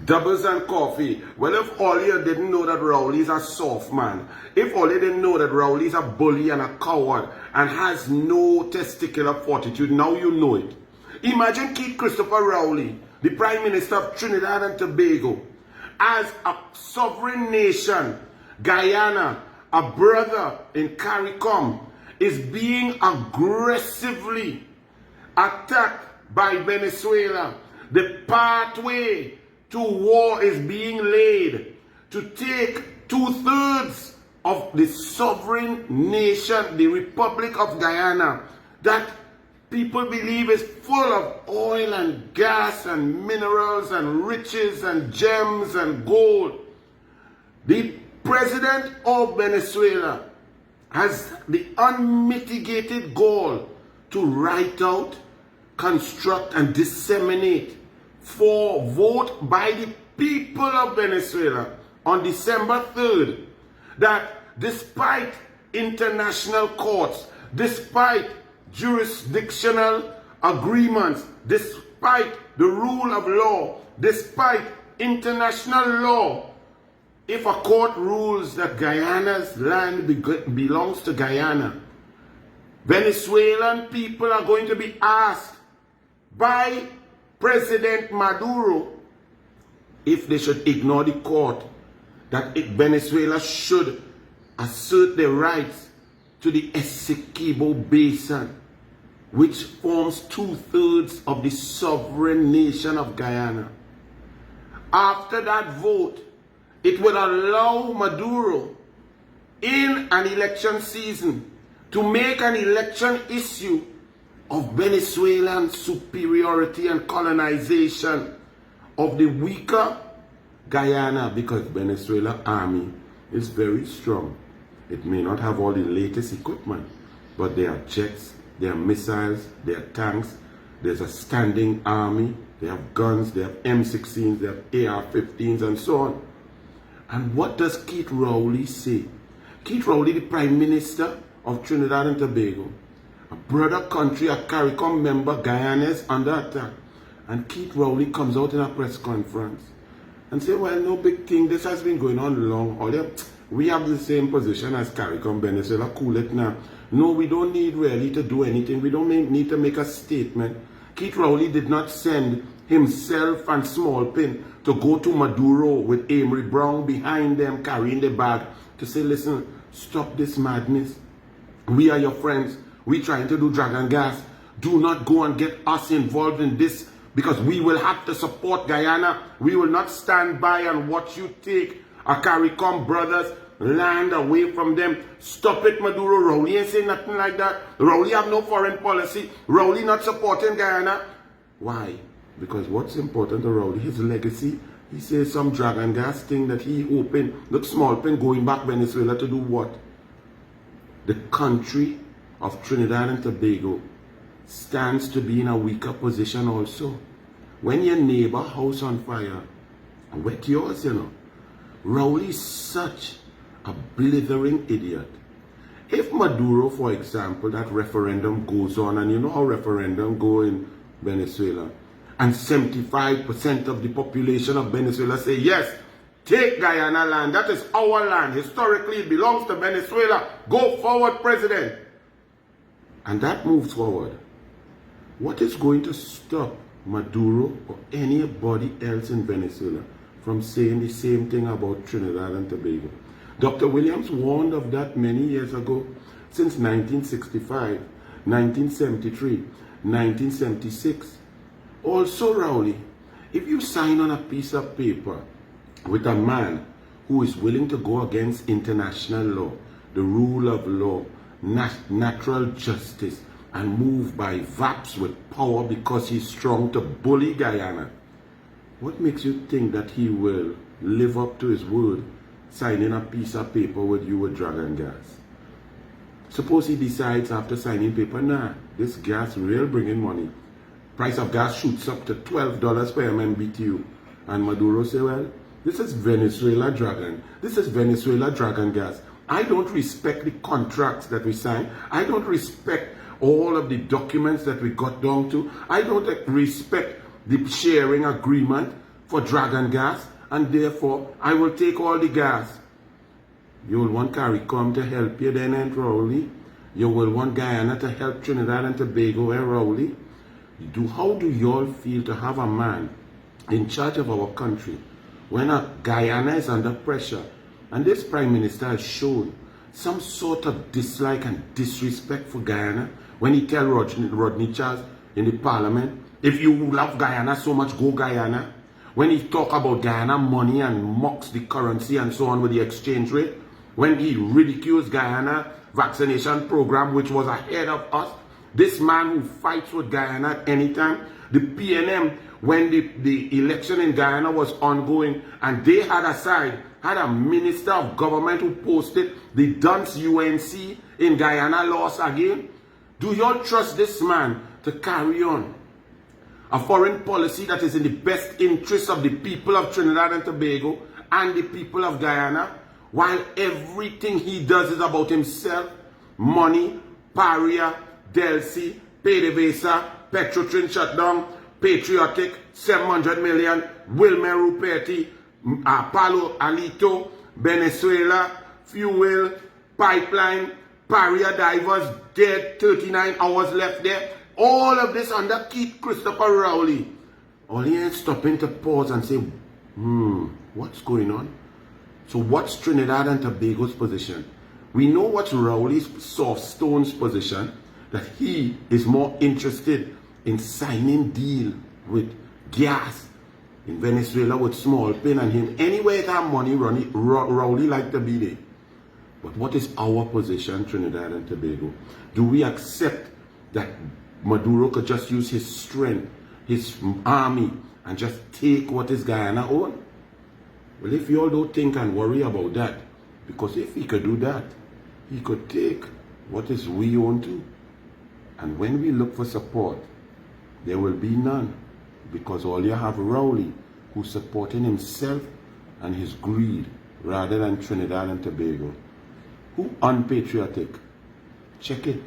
Doubles and coffee. Well, if all you didn't know that Rowley's a soft man, if all you didn't know that Rowley's a bully and a coward and has no testicular fortitude, now you know it. Imagine Keith Christopher Rowley, the Prime Minister of Trinidad and Tobago, as a sovereign nation, Guyana, a brother in CARICOM, is being aggressively attacked by Venezuela. The pathway to war is being laid to take 2/3 of the sovereign nation, the Republic of Guyana, that people believe is full of oil and gas and minerals and riches and gems and gold. The president of Venezuela has the unmitigated goal to write out, construct, and disseminate for vote by the people of Venezuela on December 3rd that despite international courts, despite jurisdictional agreements, despite the rule of law, despite international law, if a court rules that Guyana's land belongs to Guyana, Venezuelan people are going to be asked by President Maduro if they should ignore the court, that Venezuela should assert their rights to the Essequibo Basin, which forms 2/3 of the sovereign nation of Guyana. After that vote, it would allow Maduro in an election season to make an election issue of Venezuelan superiority and colonization of the weaker Guyana, because Venezuela army is very strong. It may not have all the latest equipment, but there are jets, there are missiles, there are tanks, there's a standing army, they have guns, they have M16s, they have AR-15s and so on. And what does Keith Rowley say? Keith Rowley, the Prime Minister of Trinidad and Tobago, a brother country, a CARICOM member, Guyana is under attack. And Keith Rowley comes out in a press conference and say, well, no big thing, this has been going on long. We have the same position as CARICOM, Venezuela, cool it now. No, we don't need really to do anything. We don't need to make a statement. Keith Rowley did not send himself and Smallpin to go to Maduro with Amory Brown behind them carrying the bag to say, listen, stop this madness. We are your friends. We're trying to do dragon gas. Do not go and get us involved in this, because we will have to support Guyana. We will not stand by and watch you take a CARICOM brothers land away from them. Stop it, Maduro. Rowley ain't saying nothing like that. Rowley have no foreign policy. Rowley not supporting Guyana. Why? Because what's important to Rowley, his legacy. He says some dragon gas thing that he opened. Look, Smallpin going back Venezuela to do what? The country of Trinidad and Tobago stands to be in a weaker position also. When your neighbor house on fire, wet yours, you know. Rowley is such a blithering idiot. If Maduro, for example, that referendum goes on, and you know how referendum go in Venezuela, and 75% of the population of Venezuela say, yes, take Guyana land, that is our land, historically it belongs to Venezuela, go forward, president. And that moves forward. What is going to stop Maduro or anybody else in Venezuela from saying the same thing about Trinidad and Tobago? Dr. Williams warned of that many years ago, since 1965, 1973, 1976. Also, Rowley, if you sign on a piece of paper with a man who is willing to go against international law, the rule of law, natural justice, and move by VAPs with power because he's strong to bully Guyana, what makes you think that he will live up to his word, signing a piece of paper with you with dragon gas? Suppose he decides after signing paper, nah, this gas real bringing money. Price of gas shoots up to $12 per MMBTU. And Maduro say, well, this is Venezuela dragon. This is Venezuela dragon gas. I don't respect the contracts that we signed. I don't respect all of the documents that we got down to. I don't respect the sharing agreement for dragon gas, and therefore I will take all the gas. You will want CARICOM to help you then at Rowley. You will want Guyana to help Trinidad and Tobago at Rowley. How do you all feel to have a man in charge of our country when Guyana is under pressure? And this Prime Minister has shown some sort of dislike and disrespect for Guyana when he tells Rodney Charles in the Parliament, if you love Guyana so much, go Guyana. When he talk about Guyana money and mocks the currency and so on with the exchange rate, when he ridicules Guyana vaccination program, which was ahead of us, this man who fights with Guyana at any time, the PNM, when the election in Guyana was ongoing, and they had a minister of government who posted the dunce UNC in Guyana lost again. Do you all trust this man to carry on a foreign policy that is in the best interest of the people of Trinidad and Tobago and the people of Guyana, while everything he does is about himself? Money, Paria, Delcy, PDVSA, Petrotrin shutdown, Patriotic, 700 million, Wilmer Ruperti, Palo Alito, Venezuela, fuel, pipeline, Paria divers, dead, 39 hours left there. All of this under Keith Christopher Rowley. All he ain't stopping to pause and say, what's going on? So what's Trinidad and Tobago's position? We know what's Rowley's soft stone's position, that he is more interested in signing deal with gas in Venezuela with small pin, and him anywhere that money Rowley like to be there. But what is our position, Trinidad and Tobago? Do we accept that Maduro could just use his strength, his army, and just take what is Guyana own? Well, if you all don't think and worry about that, because if he could do that, he could take what is we own too. And when we look for support, there will be none, because all you have Rowley, who's supporting himself and his greed rather than Trinidad and Tobago. Who unpatriotic? Check it.